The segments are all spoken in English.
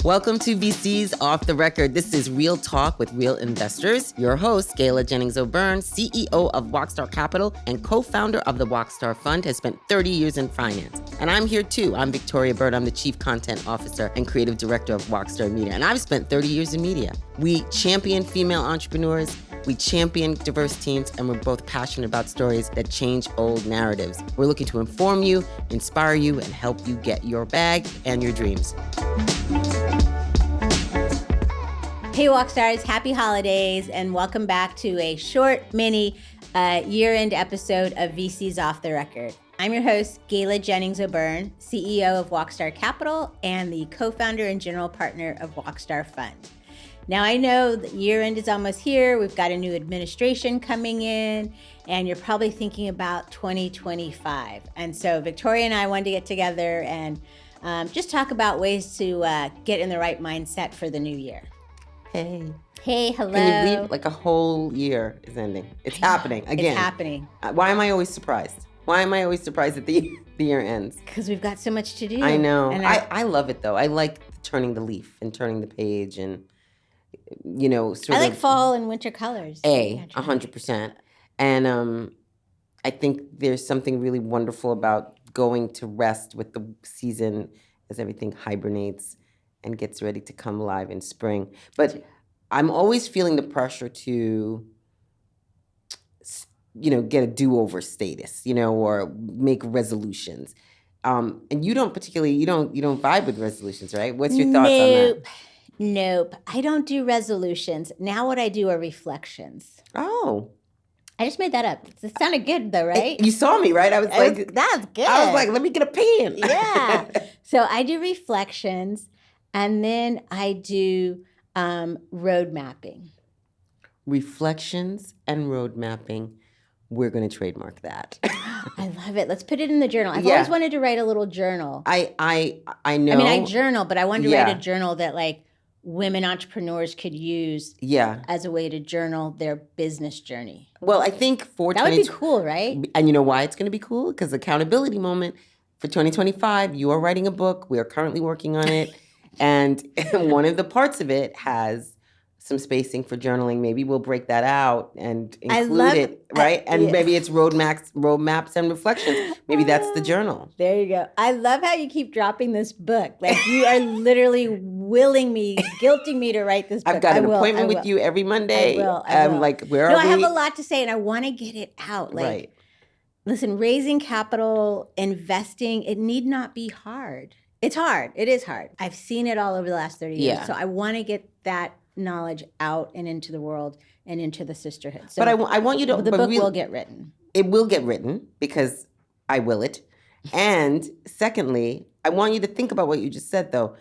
Welcome to VC's Off the Record. This is Real Talk with Real Investors. Your host, Gayle Jennings-O'Byrne, CEO of Wocstar Capital and co-founder of the Wocstar Fund, has spent 30 years in finance. And I'm here too. I'm Victoria Bert. I'm the Chief Content Officer and Creative Director of Wocstar Media. And I've spent 30 years in media. We champion female entrepreneurs. We champion diverse teams, and we're both passionate about stories that change old narratives. We're looking to inform you, inspire you, and help you get your bag and your dreams. Hey Wockstars, happy holidays, and welcome back to a short mini year-end episode of VC's Off the Record. I'm your host, Gayle Jennings-O'Byrne, CEO of Wocstar Capital and the co-founder and general partner of Wocstar Fund. Now, I know that year-end is almost here. We've got a new administration coming in, and you're probably thinking about 2025. And so Victoria and I wanted to get together and just talk about ways to get in the right mindset for the new year. Hey. Hey, hello. Can you believe like a whole year is ending? It's happening again. It's happening. Why am I always surprised? Why am I always surprised that the year ends? Because we've got so much to do. I know. And I love it though. I like turning the leaf and turning the page and, you know, I like fall and winter colors. 100%. And I think there's something really wonderful about going to rest with the season as everything hibernates and gets ready to come alive in spring. But I'm always feeling the pressure to, you know, get a do-over status, you know, or make resolutions. And you don't vibe with resolutions, right? What's your thoughts on that? Nope. I don't do resolutions. Now what I do are reflections. Oh. I just made that up. It sounded good though, right? You saw me, right? I was like, that's good. I was like, let me get a pen. Yeah. So I do reflections, and then I do road mapping. Reflections and road mapping. We're going to trademark that. I love it. Let's put it in the journal. I've always wanted to write a little journal. I know. I mean, I journal, but I wanted to write a journal that like women entrepreneurs could use as a way to journal their business journey. Well, I think for that would be cool, right? And you know why it's going to be cool? Because accountability moment for 2025, you are writing a book. We are currently working on it. And one of the parts of it has some spacing for journaling. Maybe we'll break that out and include it, right? And maybe it's roadmaps and reflections. Maybe that's the journal. There you go. I love how you keep dropping this book. Like you are literally guilting me to write this book. I've got an appointment with you every Monday. I will. Like, where are we? I have a lot to say, and I want to get it out. Like, right. Listen, raising capital, investing, it need not be hard. It's hard. It is hard. I've seen it all over the last 30 years. Yeah. So I want to get that knowledge out and into the world and into the sisterhood. So but I want you to... The book will get written. It will get written because I will it. And secondly, I want you to think about what you just said, though.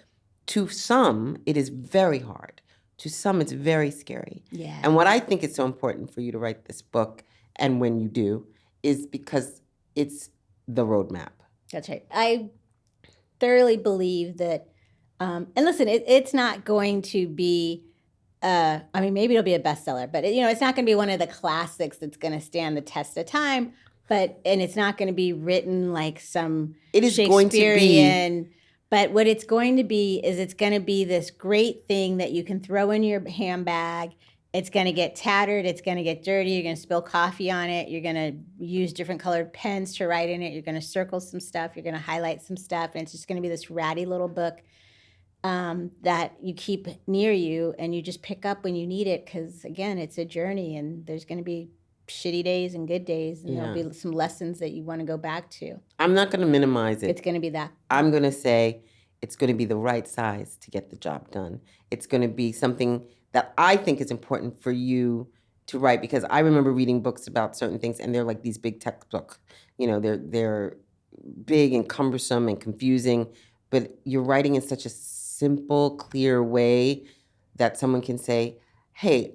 To some, it is very hard. To some, it's very scary. Yeah. And what I think is so important for you to write this book, and when you do, is because it's the roadmap. That's right. I thoroughly believe that, and listen, it's not going to be, I mean, maybe it'll be a bestseller, but it's not going to be one of the classics that's going to stand the test of time, and it's not going to be written like some Shakespearean, but what it's going to be is it's going to be this great thing that you can throw in your handbag. It's going to get tattered. It's going to get dirty. You're going to spill coffee on it. You're going to use different colored pens to write in it. You're going to circle some stuff. You're going to highlight some stuff. And it's just going to be this ratty little book that you keep near you and you just pick up when you need it. Because, again, it's a journey and there's going to be shitty days and good days. And there'll be some lessons that you want to go back to. I'm not going to minimize it. It's going to be that. I'm going to say it's going to be the right size to get the job done. It's going to be something that I think is important for you to write, because I remember reading books about certain things and they're like these big textbooks. You know, they're big and cumbersome and confusing, but you're writing in such a simple, clear way that someone can say, hey,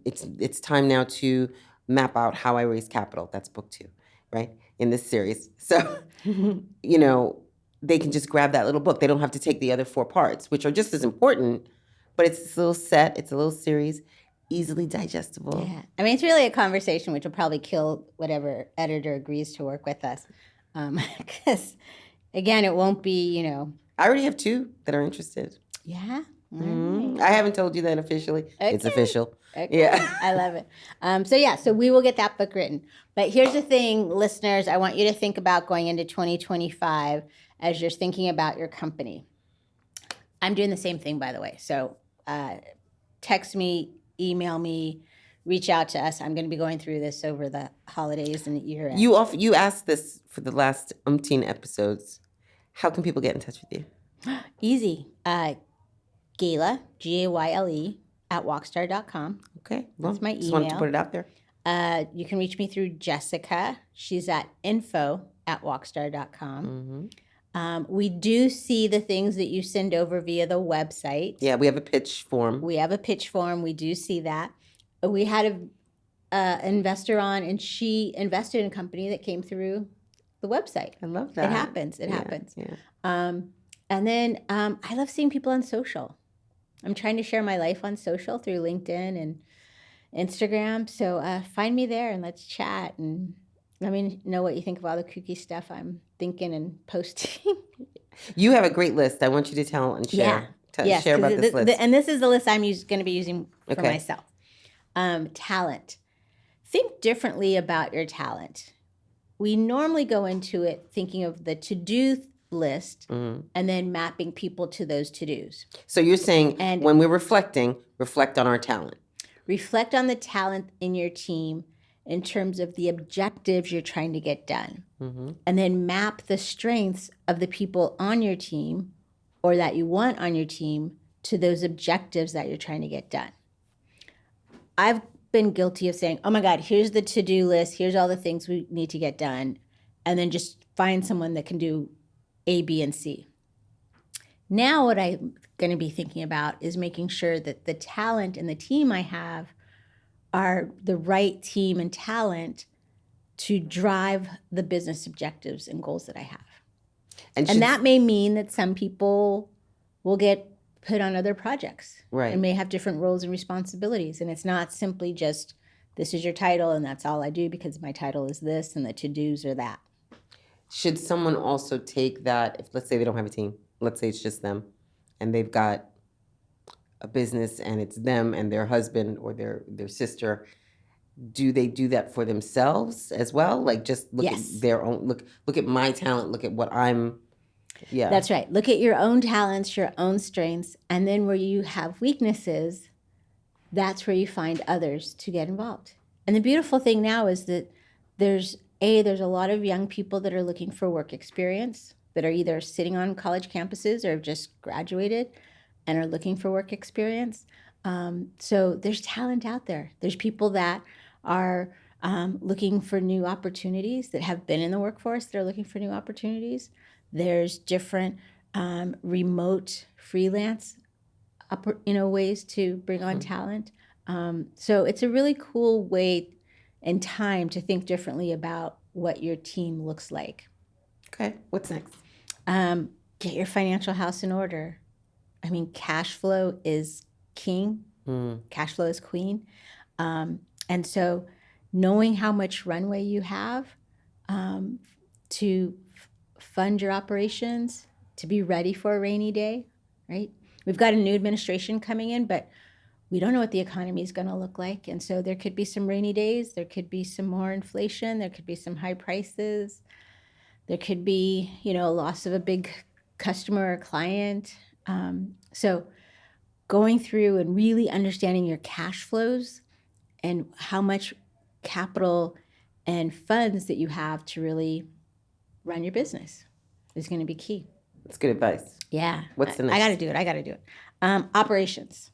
it's time now to map out how I raise capital. That's book 2, right? In this series. So, you know, they can just grab that little book. They don't have to take the other 4 parts, which are just as important. But it's this little set, it's a little series, easily digestible. Yeah. I mean, it's really a conversation which will probably kill whatever editor agrees to work with us. Because, again, it won't be, I already have 2 that are interested. Yeah. All Mm, right. I haven't told you that officially. It's Okay. official. Okay. Yeah. I love it. So we will get that book written. But here's the thing, listeners, I want you to think about going into 2025 as you're thinking about your company. I'm doing the same thing, by the way. So text me, email me, reach out to us. I'm going to be going through this over the holidays and year end. You asked this for the last umpteen episodes. How can people get in touch with you? Easy. Gayle, Gayle, at Wocstar.com. Okay. Well, That's my just wanted to email. put it out there. You can reach me through Jessica. She's at info@Wocstar.com. We do see the things that you send over via the website. Yeah, we have a pitch form. We have a pitch form. We do see that. We had an investor on, and she invested in a company that came through the website. I love that. It happens. It happens. Yeah. And then I love seeing people on social. I'm trying to share my life on social through LinkedIn and Instagram. So find me there and let's chat and let me know what you think of all the kooky stuff I'm thinking and posting. You have a great list. I want you to tell and share. Yes, share about this list. and this is the list I'm going to be using for Okay. myself. Talent. Think differently about your talent. We normally go into it thinking of the to-do list and then mapping people to those to-dos. So you're saying And- when we're reflecting, reflect on our talent. Reflect on the talent in your team in terms of the objectives you're trying to get done. And then map the strengths of the people on your team or that you want on your team to those objectives that you're trying to get done. I've been guilty of saying, oh my God, here's the to-do list. Here's all the things we need to get done. And then just find someone that can do A, B, and C. Now what I'm going to be thinking about is making sure that the talent and the team I have are the right team and talent to drive the business objectives and goals that I have. And that may mean that some people will get put on other projects. Right. And may have different roles and responsibilities. And it's not simply just, this is your title and that's all I do because my title is this and the to-dos are that. Should someone also take that, if let's say they don't have a team, let's say it's just them, and they've got a business and it's them and their husband or their sister, do they do that for themselves as well? Like just look Yes. at their own, look at my talent, look at what I'm, yeah. That's right. Look at your own talents, your own strengths, and then where you have weaknesses, that's where you find others to get involved. And the beautiful thing now is that there's a lot of young people that are looking for work experience that are either sitting on college campuses or have just graduated and are looking for work experience. So there's talent out there. There's people that are looking for new opportunities, that have been in the workforce, that are looking for new opportunities. There's different remote freelance ways to bring on talent. So it's a really cool way and time to think differently about what your team looks like. Okay, what's next? Get your financial house in order. I mean, cash flow is king. Cash flow is queen. And so knowing how much runway you have to fund your operations, to be ready for a rainy day, right? We've got a new administration coming in, but we don't know what the economy is going to look like. And so there could be some rainy days. There could be some more inflation. There could be some high prices. There could be, a loss of a big customer or client. So going through and really understanding your cash flows and how much capital and funds that you have to really run your business is going to be key. That's good advice. Yeah. What's the next? I got to do it. Operations.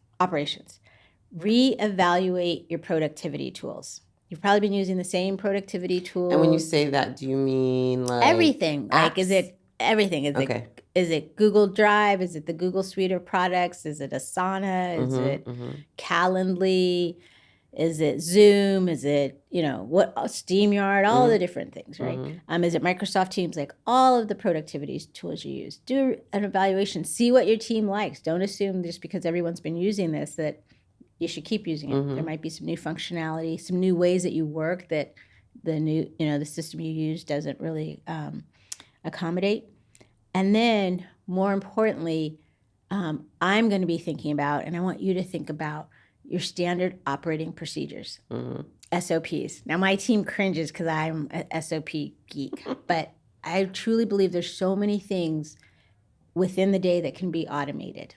Reevaluate your productivity tools. You've probably been using the same productivity tools. And when you say that, do you mean like everything? Like, is apps? it everything? Is it Google Drive? Is it the Google suite of products? Is it Asana? Is it Calendly? Is it Zoom? Is it, what SteamYard? All the different things, right? Is it Microsoft Teams? Like all of the productivity tools you use. Do an evaluation. See what your team likes. Don't assume just because everyone's been using this that you should keep using it. There might be some new functionality, some new ways that you work that the new, the system you use doesn't really accommodate. And then, more importantly, I'm going to be thinking about, and I want you to think about your standard operating procedures, SOPs. Now, my team cringes because I'm a SOP geek, but I truly believe there's so many things within the day that can be automated.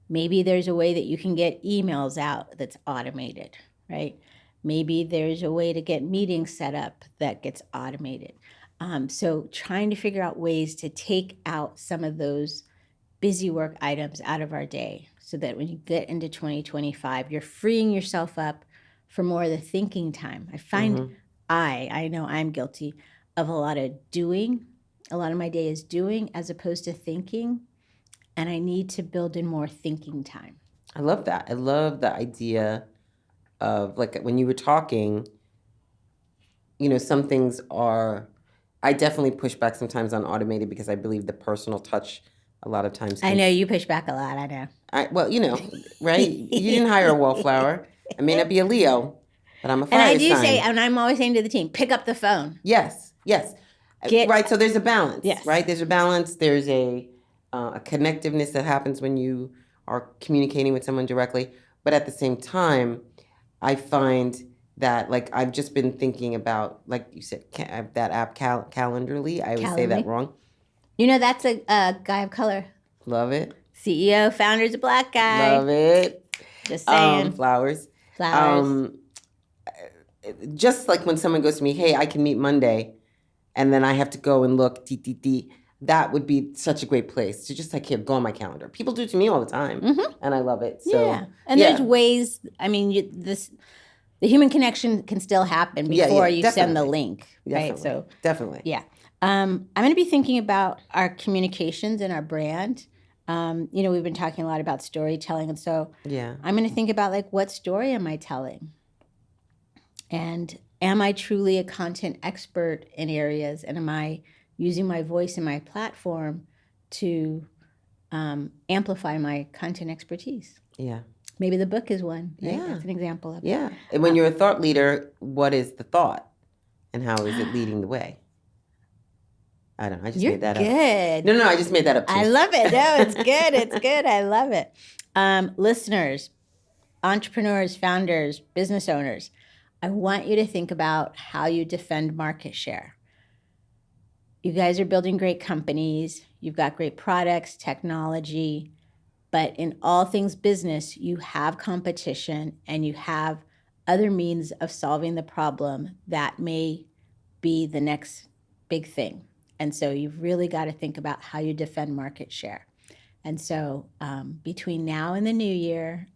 Maybe there's a way that you can get emails out that's automated, right? Maybe there's a way to get meetings set up that gets automated. So trying to figure out ways to take out some of those busy work items out of our day so that when you get into 2025, you're freeing yourself up for more of the thinking time. I find I know I'm guilty of a lot of doing. A lot of my day is doing as opposed to thinking. And I need to build in more thinking time. I love that. I love the idea of, like, when you were talking, some things are, I definitely push back sometimes on automated because I believe the personal touch a lot of times. I know you push back a lot. I know. Well, right? You didn't hire a wallflower. I may not be a Leo, but I'm a fire sign. And I do say, and I'm always saying to the team, pick up the phone. Yes. Right. So there's a balance. Yes. Right. There's a balance. There's a connectiveness that happens when you are communicating with someone directly. But at the same time, I find that, like, I've just been thinking about, like you said, that app Calendly. I always say that wrong. That's a guy of color. Love it. CEO, founder's a black guy. Love it. Just saying. Flowers. Just like when someone goes to me, hey, I can meet Monday, and then I have to go and look, that would be such a great place to just, like, here, go on my calendar. People do it to me all the time, and I love it. So, and there's ways, I mean, the human connection can still happen before you send the link, right? So definitely. Yeah. I'm going to be thinking about our communications and our brand. We've been talking a lot about storytelling, and so I'm going to think about, like, what story am I telling? And am I truly a content expert in areas? And am I using my voice and my platform to amplify my content expertise? Yeah. Maybe the book is one. Right? Yeah. That's an example of it. Yeah. And when you're a thought leader, what is the thought? And how is it leading the way? I don't know. I just made that up. You're good. No, I just made that up too. I love it. No, it's good. It's good. I love it. Listeners, entrepreneurs, founders, business owners, I want you to think about how you defend market share. You guys are building great companies. You've got great products, technology. But in all things business, you have competition and you have other means of solving the problem that may be the next big thing. And so you've really got to think about how you defend market share. And so between now and the new year,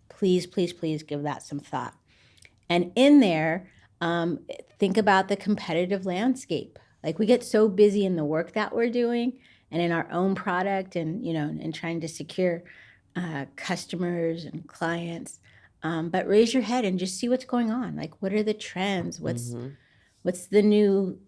please, please, please give that some thought. And in there, think about the competitive landscape. Like, we get so busy in the work that we're doing and in our own product and, and trying to secure customers and clients. But raise your head and just see what's going on. Like, what are the trends? What's the new?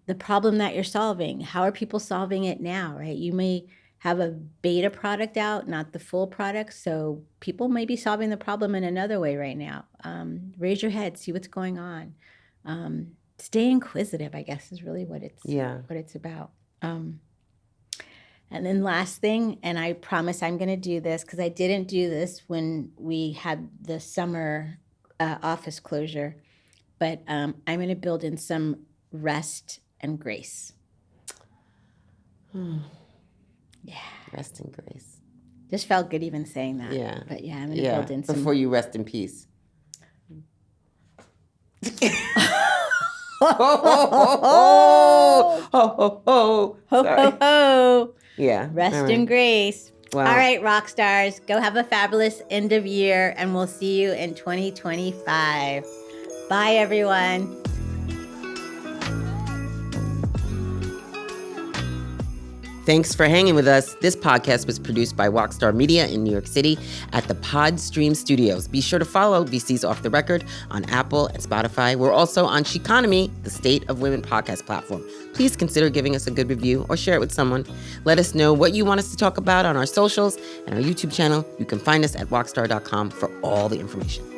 The problem that you're solving. How are people solving it now, right? You may have a beta product out, not the full product. So people may be solving the problem in another way right now. Raise your head, see what's going on. Stay inquisitive, I guess, is really what it's about. And then last thing, and I promise I'm going to do this because I didn't do this when we had the summer office closure, but I'm going to build in some rest and grace. Yeah. Rest and grace. Just felt good even saying that. Yeah. But I'm going to build in some. Before you rest in peace. Ho, ho, ho. Ho, ho, ho. Yeah. Rest in grace. Wow. All right, rock stars. Go have a fabulous end of year, and we'll see you in 2025. Bye, everyone. Thanks for hanging with us. This podcast was produced by Wocstar Media in New York City at the Podstream Studios. Be sure to follow VC's Off the Record on Apple and Spotify. We're also on Sheconomy, the State of Women podcast platform. Please consider giving us a good review or share it with someone. Let us know what you want us to talk about on our socials and our YouTube channel. You can find us at wocstar.com for all the information.